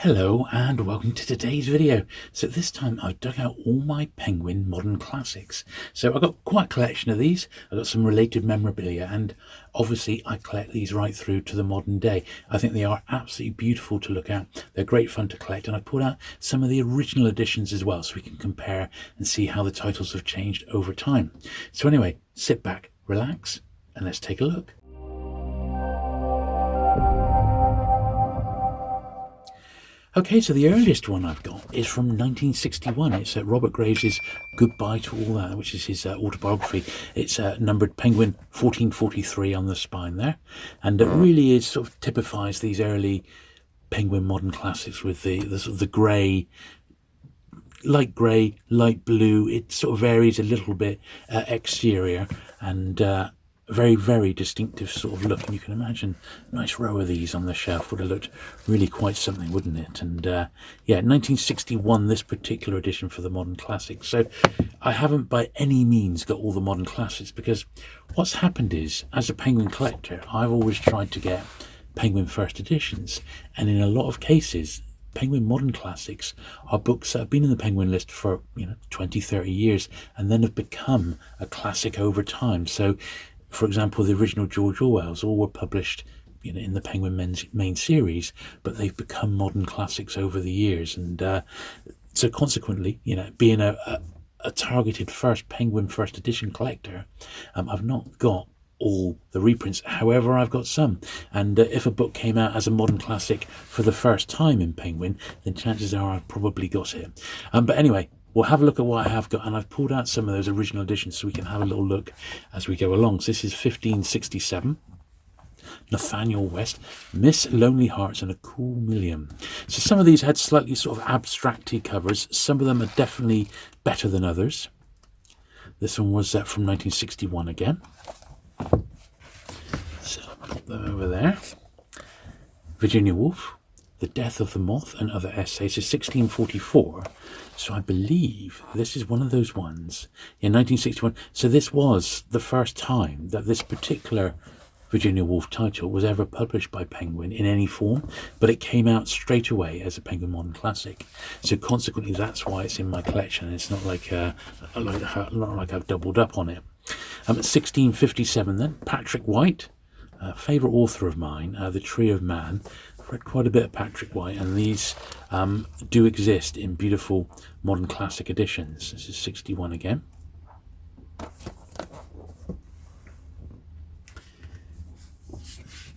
Hello and welcome to today's video. So this time I've dug out all my Penguin modern classics. So I've got quite a collection of these. I've got some related memorabilia, and obviously I collect these right through to the modern day. I think they are absolutely beautiful to look at. They're great fun to collect, and I pulled out some of the original editions as well so we can compare and see how the titles have changed over time. So anyway, sit back, relax, and let's take a look. Okay, so the earliest one I've got is from 1961. It's Robert Graves' Goodbye to All That, which is his autobiography. It's numbered Penguin 1443 on the spine there, and it really is sort of typifies these early Penguin modern classics with the sort of the grey, light grey, light blue. It sort of varies a little bit exterior, and very, very distinctive sort of look. And you can imagine a nice row of these on the shelf would have looked really quite something, wouldn't it? And yeah, 1961, this particular edition for the modern classics. So I haven't by any means got all the modern classics, because what's happened is, as a Penguin collector, I've always tried to get Penguin first editions, and in a lot of cases Penguin modern classics are books that have been in the Penguin list for 20, 30 years and then have become a classic over time. So for example, the original George Orwell's all were published in the Penguin main series, but they've become modern classics over the years. And so consequently, being a targeted Penguin first edition collector, I've not got all the reprints. However, I've got some, and if a book came out as a modern classic for the first time in Penguin, then chances are I've probably got it. But anyway, we'll have a look at what I have got, and I've pulled out some of those original editions so we can have a little look as we go along. So this is 1567, Nathaniel West, Miss Lonely Hearts and a Cool Million. So some of these had slightly sort of abstracty covers. Some of them are definitely better than others. This one was from 1961 again. So I'll put them over there. Virginia Woolf, The Death of the Moth and Other Essays, is 1644. So I believe this is one of those ones in 1961. So this was the first time that this particular Virginia Woolf title was ever published by Penguin in any form, but it came out straight away as a Penguin modern classic. So consequently, that's why it's in my collection. It's not like not like I've doubled up on it. At 1657, then Patrick White, favourite author of mine, The Tree of Man. I've read quite a bit of Patrick White, and these do exist in beautiful modern classic editions. This is 61 again.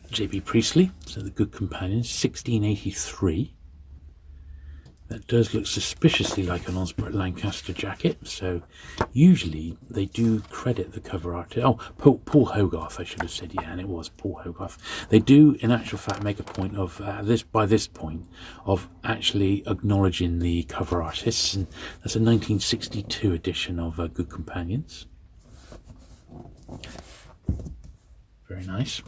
J.B. Priestley, so The Good Companions, 1683. That does look suspiciously like an Osbert Lancaster jacket, so usually they do credit the cover artist. Oh, Paul Hogarth, I should have said, yeah, and it was Paul Hogarth. They do, in actual fact, make a point of, by this point, of actually acknowledging the cover artists, and that's a 1962 edition of Good Companions. Very nice.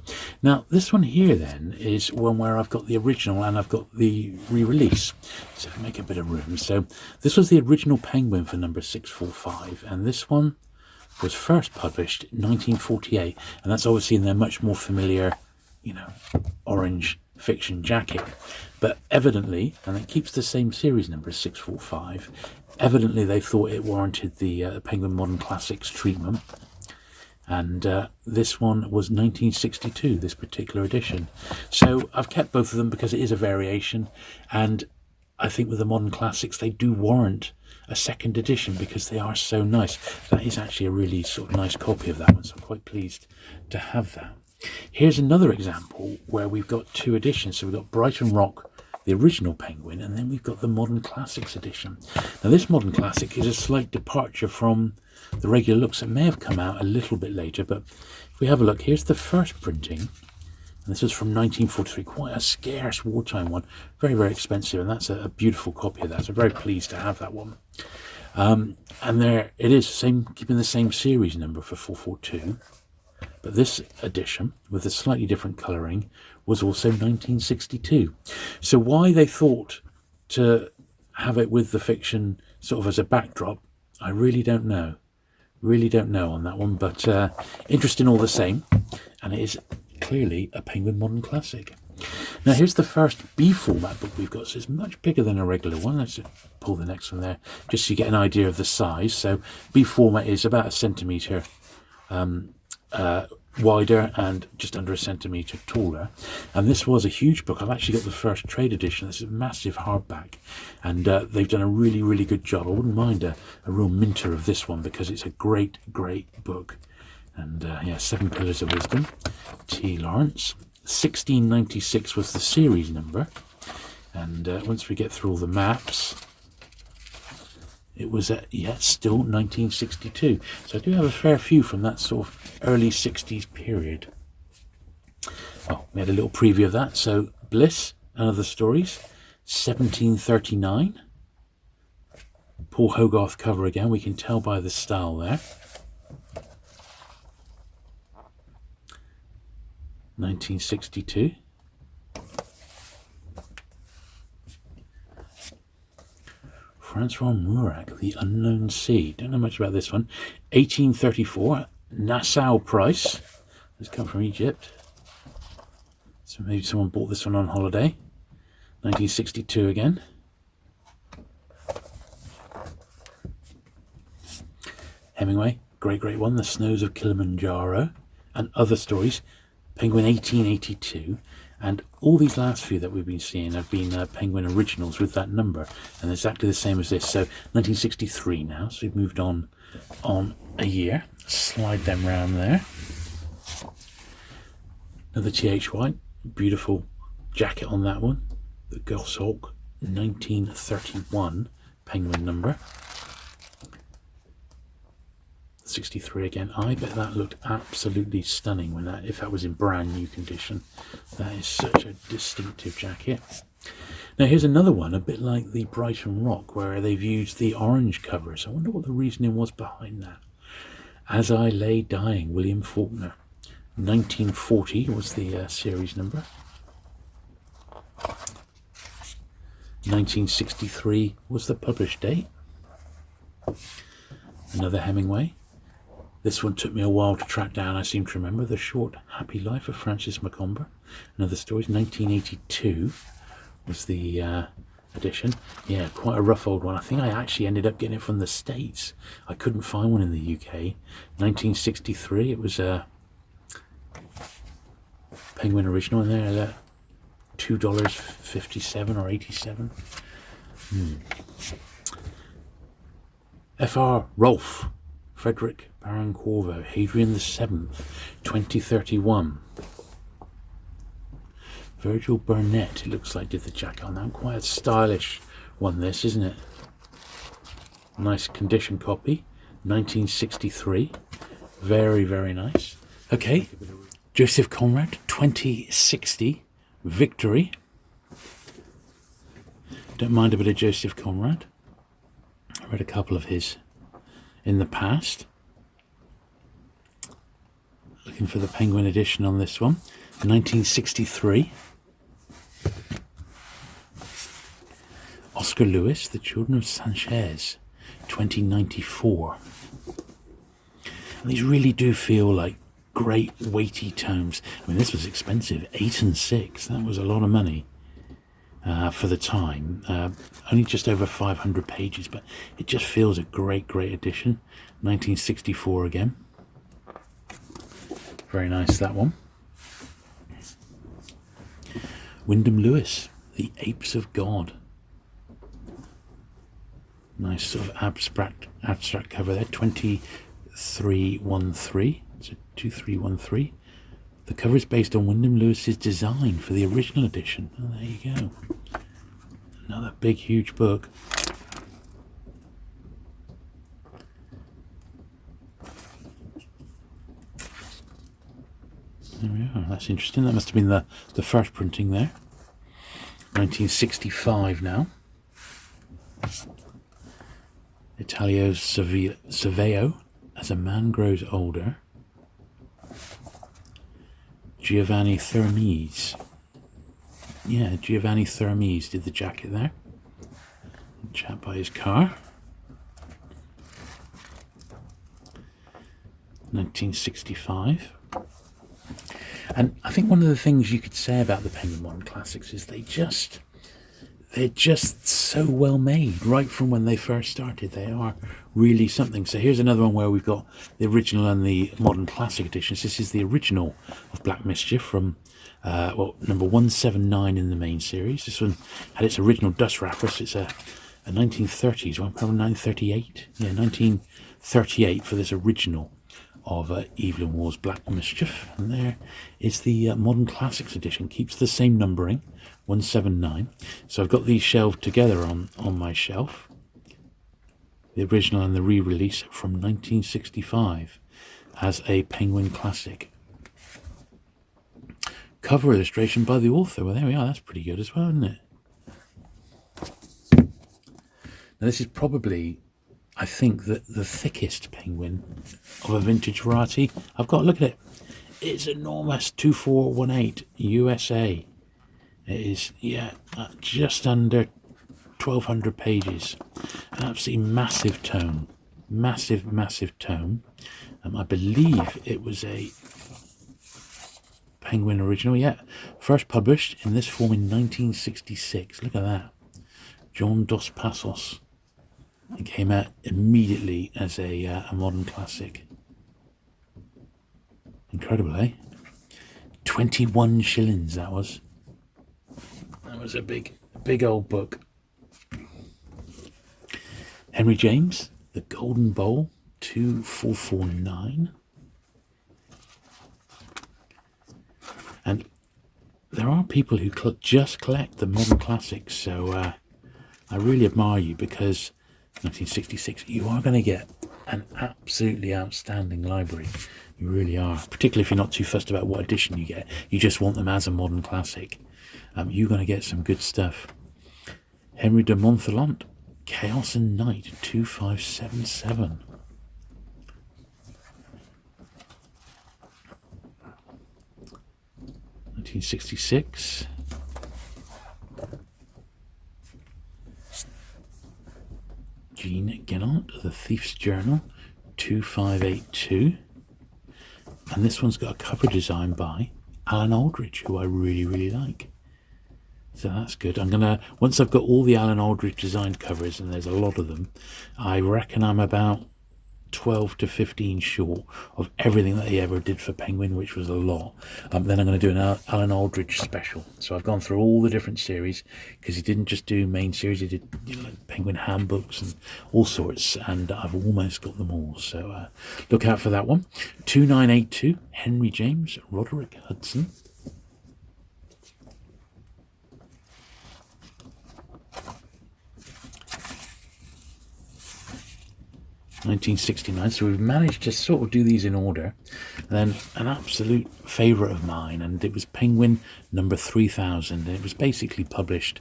Now, this one here then is one where I've got the original and I've got the re-release. So if I make a bit of room. So this was the original Penguin for number 645, and this one was first published in 1948, and that's obviously in their much more familiar, orange fiction jacket. But evidently, and it keeps the same series number as 645, evidently they thought it warranted the Penguin Modern Classics treatment. And this one was 1962, this particular edition. So I've kept both of them because it is a variation, and I think with the modern classics they do warrant a second edition because they are so nice. That is actually a really sort of nice copy of that one, so I'm quite pleased to have that. Here's another example where we've got two editions. So we've got Brighton Rock, the original Penguin, and then we've got the modern classics edition. Now this modern classic is a slight departure from the regular looks. It may have come out a little bit later, but if we have a look, here's the first printing, and this was from 1943, quite a scarce wartime one, very, very expensive, and that's a beautiful copy of that, so very pleased to have that one. And there it is, keeping the same series number for 442, but this edition, with a slightly different colouring, was also 1962. So why they thought to have it with the fiction sort of as a backdrop, I really don't know. Really don't know on that one, but interesting all the same, and it is clearly a Penguin modern classic. Now here's the first B format book we've got, so it's much bigger than a regular one. Let's just pull the next one there, just so you get an idea of the size. So B format is about a centimetre wider and just under a centimetre taller. And this was a huge book. I've actually got the first trade edition. This is a massive hardback, and they've done a really, really good job. I wouldn't mind a real minter of this one because it's a great, great book. And yeah, 7 Pillars of Wisdom, T. Lawrence. 1696 was the series number, and once we get through all the maps, it was still 1962. So I do have a fair few from that sort of early 60s period. Oh, we had a little preview of that. So Bliss and Other Stories, 1739. Paul Hogarth cover again, we can tell by the style there. 1962. Francois Murat, The Unknown Sea. Don't know much about this one. 1834. Nassau Price. This come from Egypt. So maybe someone bought this one on holiday. 1962 again. Hemingway, great one. The Snows of Kilimanjaro and Other Stories. Penguin 1882, and all these last few that we've been seeing have been Penguin originals with that number, and exactly the same as this. So 1963 now, so we've moved on a year. Slide them round there. Another T.H. White, beautiful jacket on that one. The Goshawk 1931 Penguin number. 63 again. I bet that looked absolutely stunning when if that was in brand new condition. That is such a distinctive jacket. Now here's another one, a bit like the Brighton Rock, where they've used the orange covers. I wonder what the reasoning was behind that. As I Lay Dying, William Faulkner. 1940 was the series number. 1963 was the published date. Another Hemingway. This one took me a while to track down. I seem to remember. The Short Happy Life of Francis Macomber. Another Stories. 1982 was the edition. Yeah, quite a rough old one. I think I actually ended up getting it from the States. I couldn't find one in the UK. 1963. It was a Penguin original in there. $2.57 or 87. F.R. Rolfe. Frederick Baron Corvo, Hadrian the 7th, 2031. Virgil Burnett, it looks like, did the jacket on that. Quite a stylish one, this, isn't it? Nice condition copy, 1963. Very, very nice. Okay, Joseph Conrad, 2060, Victory. Don't mind a bit of Joseph Conrad. I read a couple of his in the past. Looking for the Penguin edition on this one. 1963. Oscar Lewis, The Children of Sanchez. 2094. And these really do feel like great weighty tomes. I mean, this was expensive. 8 and 6. That was a lot of money for the time. Only just over 500 pages, but it just feels a great edition. 1964 again. Very nice, that one. Wyndham Lewis, The Apes of God. Nice sort of abstract cover there. 2313. So 2313. The cover is based on Wyndham Lewis's design for the original edition. Oh, there you go. Another big, huge book. There we are. That's interesting. That must have been the first printing there. 1965 now. Italio Saveo, As a Man Grows Older. Giovanni Thermes. Yeah, Giovanni Thermes did the jacket there. Chap by his car. 1965. And I think one of the things you could say about the Penguin Modern Classics is they're just so well made right from when they first started. They are really something. So here's another one where we've got the original and the Modern Classic editions. This is the original of Black Mischief from number 179 in the main series. This one had its original dust wrapper, so it's a 1930s one, probably 1938. Yeah, 1938 for this original of Evelyn Waugh's Black Mischief. And there is the Modern Classics edition. Keeps the same numbering, 179. So I've got these shelved together on my shelf. The original and the re-release from 1965 as a Penguin Classic. Cover illustration by the author. Well, there we are. That's pretty good as well, isn't it? Now, this is probably, I think, the thickest Penguin of a vintage variety. I've got, look at it. It's enormous, 2418 USA. It is, yeah, just under 1,200 pages. An absolutely massive tome. Massive tome. I believe it was a Penguin original, yeah. First published in this form in 1966. Look at that. John Dos Passos. It came out immediately as a modern classic. Incredible, eh? 21 shillings that was. That was a big old book. Henry James, The Golden Bowl, 2449. And there are people who just collect the modern classics, so I really admire you, because 1966, you are going to get an absolutely outstanding library. You really are, particularly if you're not too fussed about what edition you get. You just want them as a modern classic. You're going to get some good stuff. Henry de Montherlant, Chaos and Night, 2577. (1966). Jean Guénant, The Thief's Journal, 2582. And this one's got a cover design by Alan Aldridge, who I really like. So that's good. I'm gonna, once I've got all the Alan Aldridge designed covers, and there's a lot of them, I reckon I'm about 12 to 15 short of everything that he ever did for Penguin, which was a lot. Then I'm going to do an Alan Aldridge special. So I've gone through all the different series, because he didn't just do main series, he did, you know, like Penguin handbooks and all sorts, and I've almost got them all. So look out for that one. 2982, Henry James, Roderick Hudson. (1969). So we've managed to sort of do these in order. And then an absolute favourite of mine, and it was Penguin number 3000. And it was basically published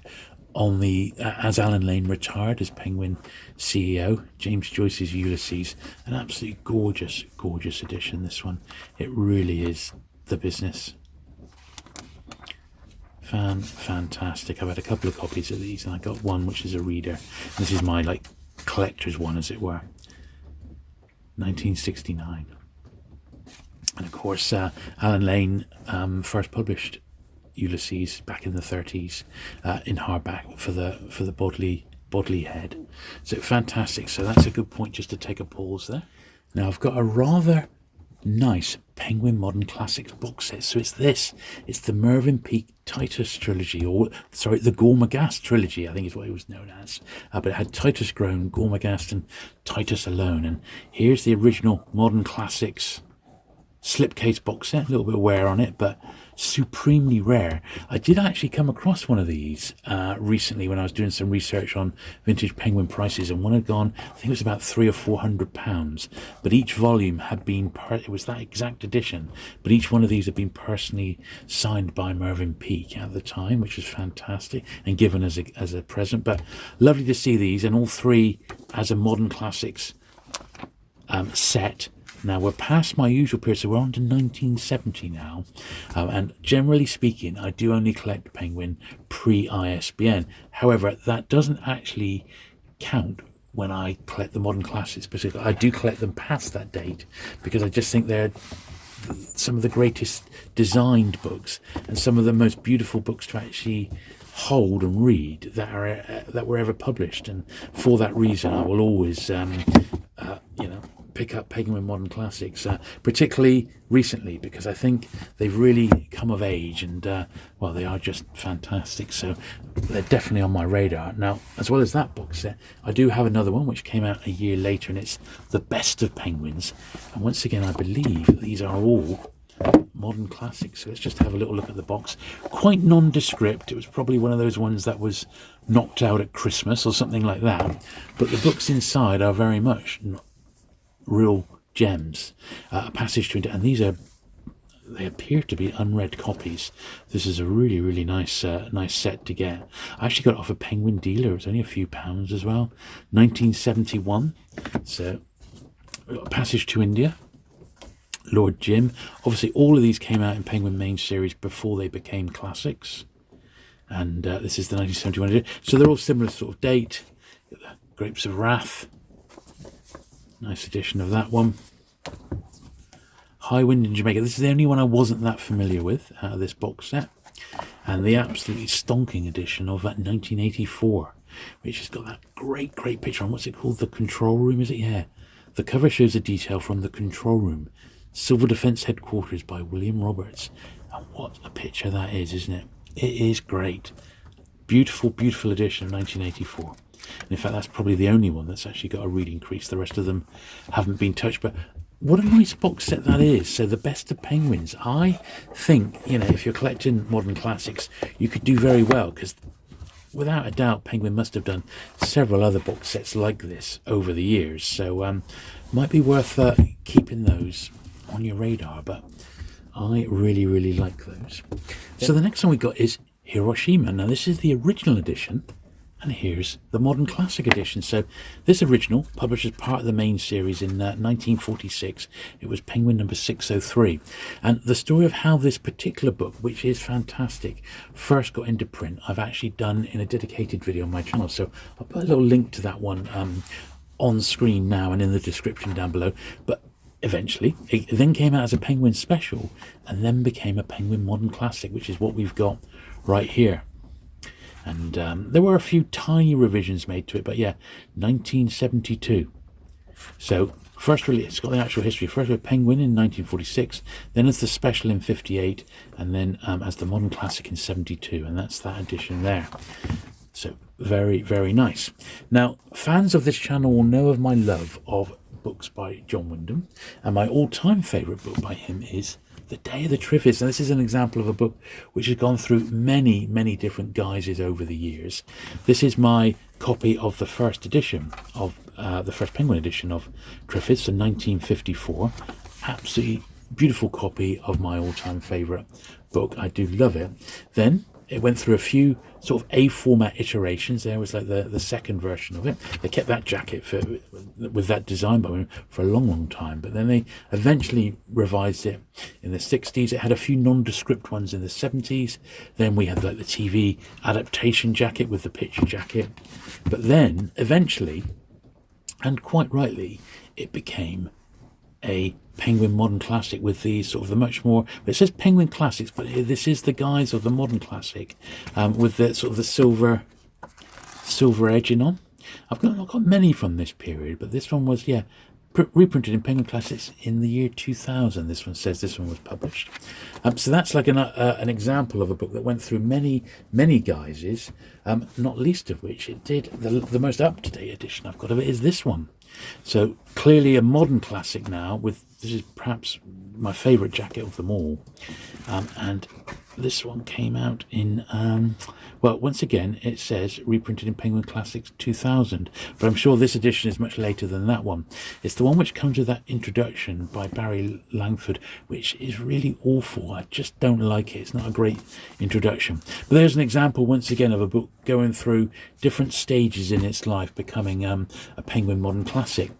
on the as Alan Lane retired as Penguin CEO, James Joyce's Ulysses. An absolutely gorgeous edition, this one. It really is the business. Fantastic. I've had a couple of copies of these, and I got one which is a reader. This is my like collector's one, as it were. 1969. And of course, Alan Lane first published Ulysses back in the 30s in hardback for the Bodley head. So fantastic. So that's a good point just to take a pause there. Now I've got a rather nice Penguin Modern Classics box set. So it's the Mervyn Peake Titus trilogy, or sorry, the Gormagast trilogy, I think is what it was known as. But it had Titus Grown, Gormagast, and Titus Alone. And here's the original Modern Classics slipcase box set. A little bit of wear on it, but supremely rare. I did actually come across one of these recently when I was doing some research on vintage Penguin prices, and one had gone, I think it was about £300 or £400, but each volume had been it was that exact edition, but each one of these had been personally signed by Mervyn Peake at the time, which was fantastic, and given as a present. But lovely to see these, and all three as a Modern Classics set. Now we're past my usual period, so we're on to 1970 now, and generally speaking, I do only collect Penguin pre-ISBN. However, that doesn't actually count when I collect the Modern Classics specifically. I do collect them past that date, because I just think they're some of the greatest designed books and some of the most beautiful books to actually hold and read that were ever published. And for that reason, I will always, pick up Penguin Modern Classics, particularly recently, because I think they've really come of age and, they are just fantastic. So they're definitely on my radar. Now, as well as that box set, I do have another one which came out a year later, and it's The Best of Penguins. And once again, I believe these are all modern classics. So let's just have a little look at the box. Quite nondescript. It was probably one of those ones that was knocked out at Christmas or something like that. But the books inside are very much real gems. A passage to, and they appear to be unread copies. This is a really, really nice set to get. I actually got it off a Penguin dealer. It was only a few pounds as well. 1971. So we've got A Passage to India, Lord Jim. Obviously, all of these came out in Penguin main series before they became classics. And this is the 1971 edition. So they're all similar sort of date. Grapes of Wrath. Nice edition of that one. High Wind in Jamaica. This is the only one I wasn't that familiar with out of this box set. And the absolutely stonking edition of that 1984, which has got that great picture on, what's it called? The Control Room, is it? Yeah. The cover shows a detail from the Control Room. Civil Defence Headquarters by William Roberts. And what a picture that is, isn't it? It is great. Beautiful, beautiful edition of 1984. And in fact, that's probably the only one that's actually got a reading crease. The rest of them haven't been touched. But what a nice box set that is. So The Best of Penguins. I think, if you're collecting modern classics, you could do very well, because without a doubt, Penguin must have done several other box sets like this over the years. So might be worth keeping those on your radar. But I really, really like those. So the next one we got is Hiroshima. Now, this is the original edition. And here's the Modern Classic edition. So this original, published as part of the main series in 1946, it was Penguin number 603. And the story of how this particular book, which is fantastic, first got into print, I've actually done in a dedicated video on my channel. So I'll put a little link to that one on screen now and in the description down below. But eventually, it then came out as a Penguin special and then became a Penguin Modern Classic, which is what we've got right here. And there were a few tiny revisions made to it, but yeah, 1972. So first release, it's got the actual history. First with Penguin in 1946, then as the special in 58, and then as the Modern Classic in 72, and that's that edition there. So very, very nice. Now, fans of this channel will know of my love of books by John Wyndham, and my all-time favourite book by him is The Day of the Triffids. And this is an example of a book which has gone through many, many different guises over the years. This is my copy of the first edition of the first Penguin edition of Triffids, so 1954. Absolutely beautiful copy of my all-time favourite book. I do love it. Then it went through a few sort of A format iterations. There was like the second version of it. They kept that jacket with that design by him for a long, long time. But then they eventually revised it in the 60s. It had a few nondescript ones in the 70s. Then we had like the TV adaptation jacket with the picture jacket. But then eventually, and quite rightly, it became a Penguin Modern Classic with these sort of the much more, it says Penguin Classics, but this is the guise of the Modern Classic with the sort of the silver edging on. I've not got many from this period, but this one was reprinted in Penguin Classics in the year 2000. This one says this one was published. So that's like an example of a book that went through many, many guises, not least of which it did the most up-to-date edition I've got of it is this one. So clearly a modern classic now. This is perhaps my favourite jacket of them all, and this one came out in once again it says reprinted in Penguin Classics 2000, but I'm sure this edition is much later than that one. It's the one which comes with that introduction by Barry Langford, which is really awful. I just don't like it. It's not a great introduction. But there's an example once again of a book going through different stages in its life, becoming a Penguin Modern Classic.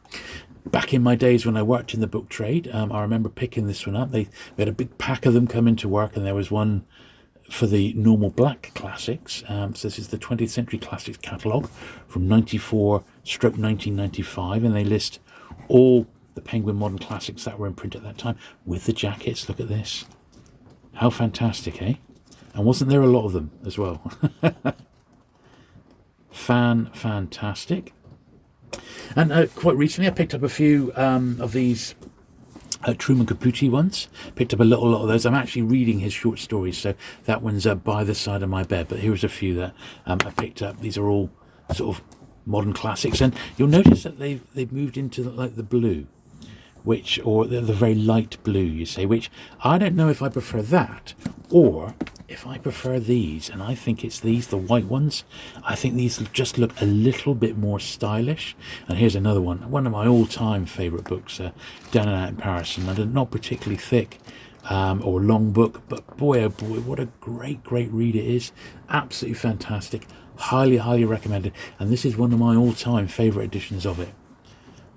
Back in my days when I worked in the book trade, I remember picking this one up. We had a big pack of them come into work, and there was one for the normal black classics. So this is the 20th Century Classics catalogue from 94/1995, and they list all the Penguin Modern Classics that were in print at that time with the jackets. Look at this. How fantastic, eh? And wasn't there a lot of them as well? Fantastic. And quite recently I picked up a few of these Truman Capote ones. Picked up a lot of those. I'm actually reading his short stories, so that one's by the side of my bed. But here's a few that I picked up. These are all sort of modern classics, and you'll notice that they've moved into the blue, or the very light blue, you say, which I don't know if I prefer that or if I prefer these. And I think it's these, the white ones. I think these just look a little bit more stylish. And here's another one of my all-time favourite books, Down and Out in Paris, and not particularly thick or long book, but boy oh boy, what a great read it is. Absolutely fantastic. Highly recommended. And this is one of my all-time favourite editions of it.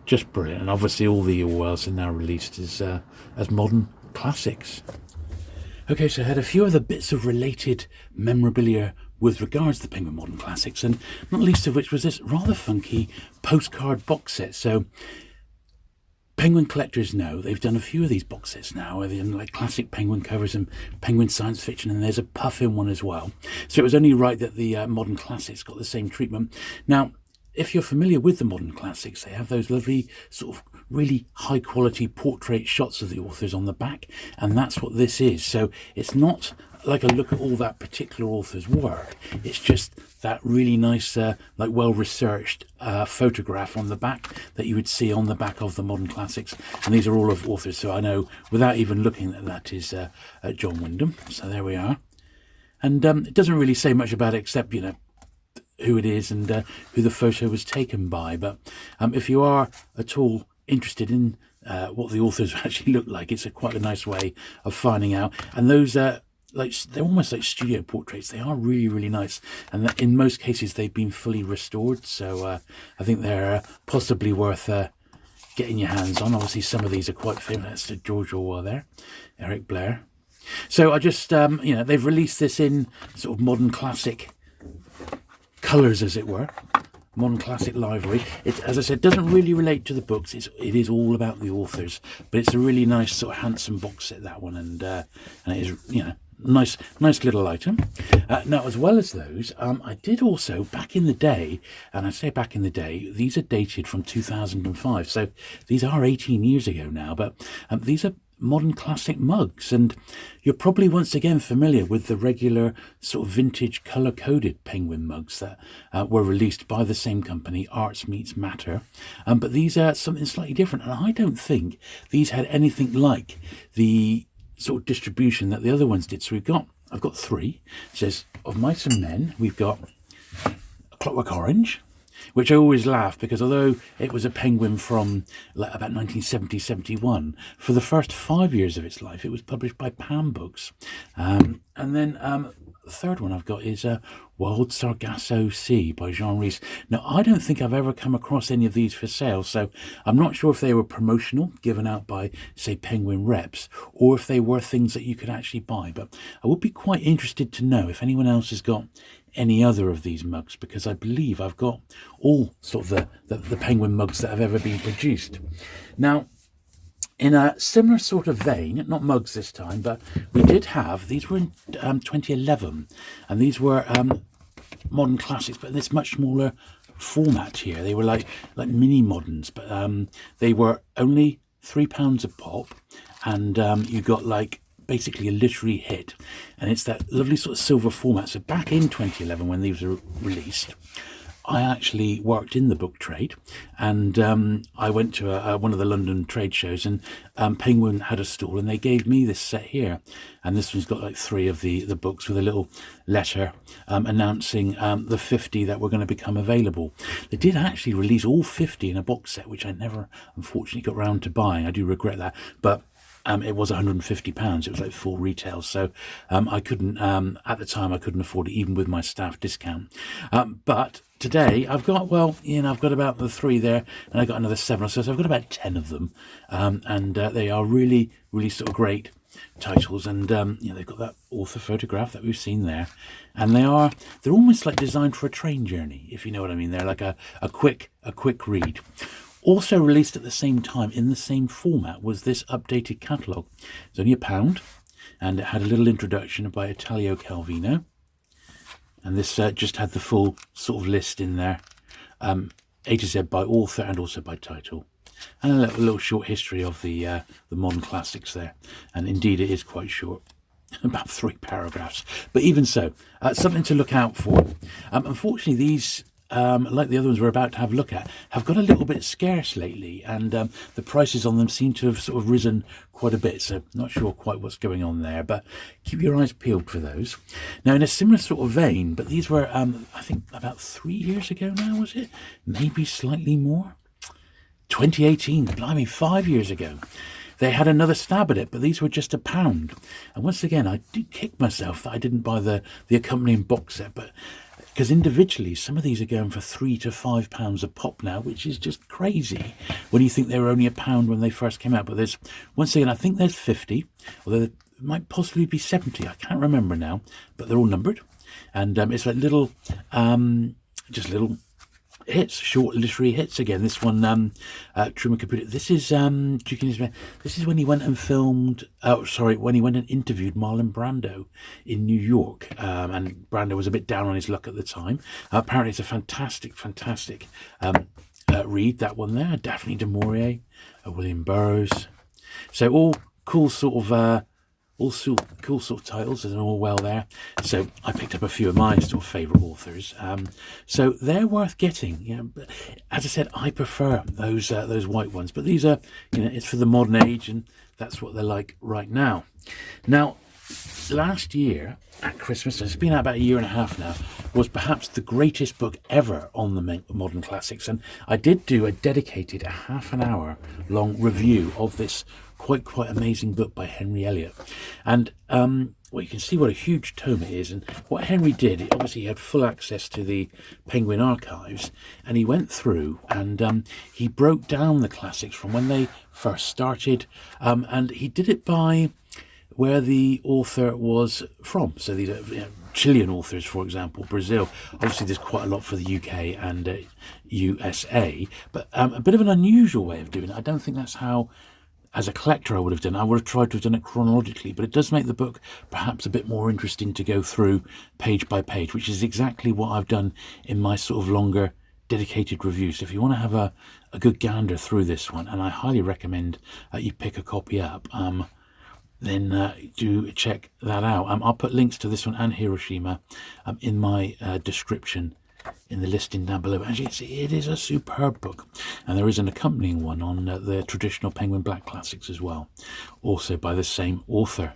Just brilliant. And obviously all the Orwells are now released as modern classics. Okay, so I had a few other bits of related memorabilia with regards to the Penguin Modern Classics, and not least of which was this rather funky postcard box set. So Penguin collectors know they've done a few of these box sets now, like classic Penguin covers and Penguin science fiction, and there's a Puffin one as well. So it was only right that the Modern Classics got the same treatment. Now, if you're familiar with the Modern Classics, they have those lovely sort of really high quality portrait shots of the authors on the back, and that's what this is. So it's not like a look at all that particular author's work, it's just that really nice like well researched photograph on the back that you would see on the back of the Modern Classics. And these are all of authors, so I know without even looking that is John Wyndham. So there we are. And it doesn't really say much about it except, you know, who it is and who the photo was taken by. But if you are at all interested in what the authors actually look like, it's quite a nice way of finding out. And those they're almost like studio portraits. They are really nice, and in most cases they've been fully restored, so I think they're possibly worth getting your hands on. Obviously some of these are quite famous. That's George Orwell there, Eric Blair. So I just you know, they've released this in sort of modern classic colours, as it were. Modern Classic Library. It, as I said, doesn't really relate to the books. It is all about the authors, but it's a really nice sort of handsome box set, that one, and it is, you know, nice little item. Now, as well as those, I did also back in the day, and I say back in the day, these are dated from 2005, so these are 18 years ago now, but these are Modern Classic mugs, and you're probably once again familiar with the regular sort of vintage colour-coded Penguin mugs that were released by the same company, Arts Meets Matter, but these are something slightly different, and I don't think these had anything like the sort of distribution that the other ones did. So I've got three. It says Of Mice and Men. We've got A Clockwork Orange, which I always laugh because although it was a Penguin from like about 1970-71, for the first 5 years of its life it was published by Pan Books. And then the third one I've got is Wild Sargasso Sea by Jean Rhys. Now, I don't think I've ever come across any of these for sale, so I'm not sure if they were promotional, given out by, say, Penguin reps, or if they were things that you could actually buy. But I would be quite interested to know if anyone else has got any other of these mugs, because I believe I've got all sort of the Penguin mugs that have ever been produced. Now, in a similar sort of vein, not mugs this time, but we did have, these were in 2011, and these were Modern Classics, but in this much smaller format here. They were like mini moderns, but they were only £3 a pop, and you got like basically a literary hit, and it's that lovely sort of silver format. So back in 2011 when these were released, I actually worked in the book trade, and I went to one of the London trade shows, and Penguin had a stall, and they gave me this set here, and this one's got like 3 of the books with a little letter announcing the 50 that were going to become available. They did actually release all 50 in a box set, which I never unfortunately got round to buying. I do regret that, but it was £150. It was like full retail, so I couldn't at the time I couldn't afford it, even with my staff discount. But today I've got, well, you know, I've got about the 3 there, and I got another 7 or so. So I've got about 10 of them, and they are really sort of great titles. And you know, they've got that author photograph that we've seen there, and they're almost like designed for a train journey, if you know what I mean. They're like a quick read. Also released at the same time in the same format was this updated catalogue. It's only £1, and it had a little introduction by Italo Calvino, and this just had the full sort of list in there, A to Z by author and also by title, and a little short history of the modern classics there. And indeed it is quite short, about 3 paragraphs, but even so, something to look out for. Unfortunately, these like the other ones we're about to have a look at, have got a little bit scarce lately, and the prices on them seem to have sort of risen quite a bit, so not sure quite what's going on there, but keep your eyes peeled for those. Now, in a similar sort of vein, but these were I think about 3 years ago now, was it? Maybe slightly more? 2018, blimey, 5 years ago. They had another stab at it, but these were just £1. And once again, I do kick myself that I didn't buy the accompanying box set, but because individually some of these are going for £3 to £5 a pop now, which is just crazy when you think they were only £1 when they first came out. But there's, once again, I think there's 50, although there might possibly be 70, I can't remember now, but they're all numbered, and it's like little just little hits, short literary hits. Again, this one, Truman Caputo. This is this is when he went and filmed. Oh, sorry, when he went and interviewed Marlon Brando in New York, and Brando was a bit down on his luck at the time. Apparently, it's a fantastic read. That one there, Daphne du Maurier, William Burroughs. So all cool sort of. Cool sort of titles, and all well there. So I picked up a few of my sort of favourite authors. So they're worth getting. You know, but as I said, I prefer those white ones. But these are, you know, it's for the modern age, and that's what they're like right now. Now, last year at Christmas, and it's been about 1.5 years now, was perhaps the greatest book ever on the modern classics, and I did do a dedicated half an hour long review of this quite amazing book by Henry Elliot. And well, you can see what a huge tome it is, and what Henry did, obviously he had full access to the Penguin archives, and he went through and he broke down the classics from when they first started, and he did it by where the author was from. So these are, you know, Chilean authors, for example, Brazil. Obviously there's quite a lot for the UK and USA, but a bit of an unusual way of doing it. I don't think that's how, as a collector, I would have done. I would have tried to have done it chronologically, but it does make the book perhaps a bit more interesting to go through page by page, which is exactly what I've done in my sort of longer dedicated reviews. So if you want to have a good gander through this one, and I highly recommend you pick a copy up, then do check that out. I'll put links to this one and Hiroshima in my description in the listing down below. As you can see, it is a superb book, and there is an accompanying one on the traditional Penguin Black Classics as well, also by the same author.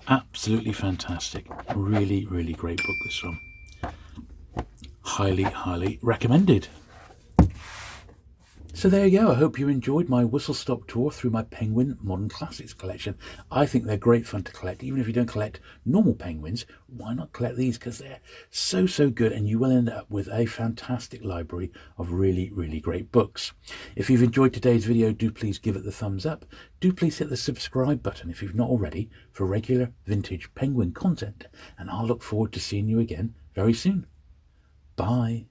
Absolutely fantastic, really great book, this one. Highly recommended. So there you go. I hope you enjoyed my whistle-stop tour through my Penguin Modern Classics collection. I think they're great fun to collect. Even if you don't collect normal penguins, why not collect these? Because they're so good, and you will end up with a fantastic library of really great books. If you've enjoyed today's video, do please give it the thumbs up. Do please hit the subscribe button if you've not already for regular vintage penguin content. And I'll look forward to seeing you again very soon. Bye.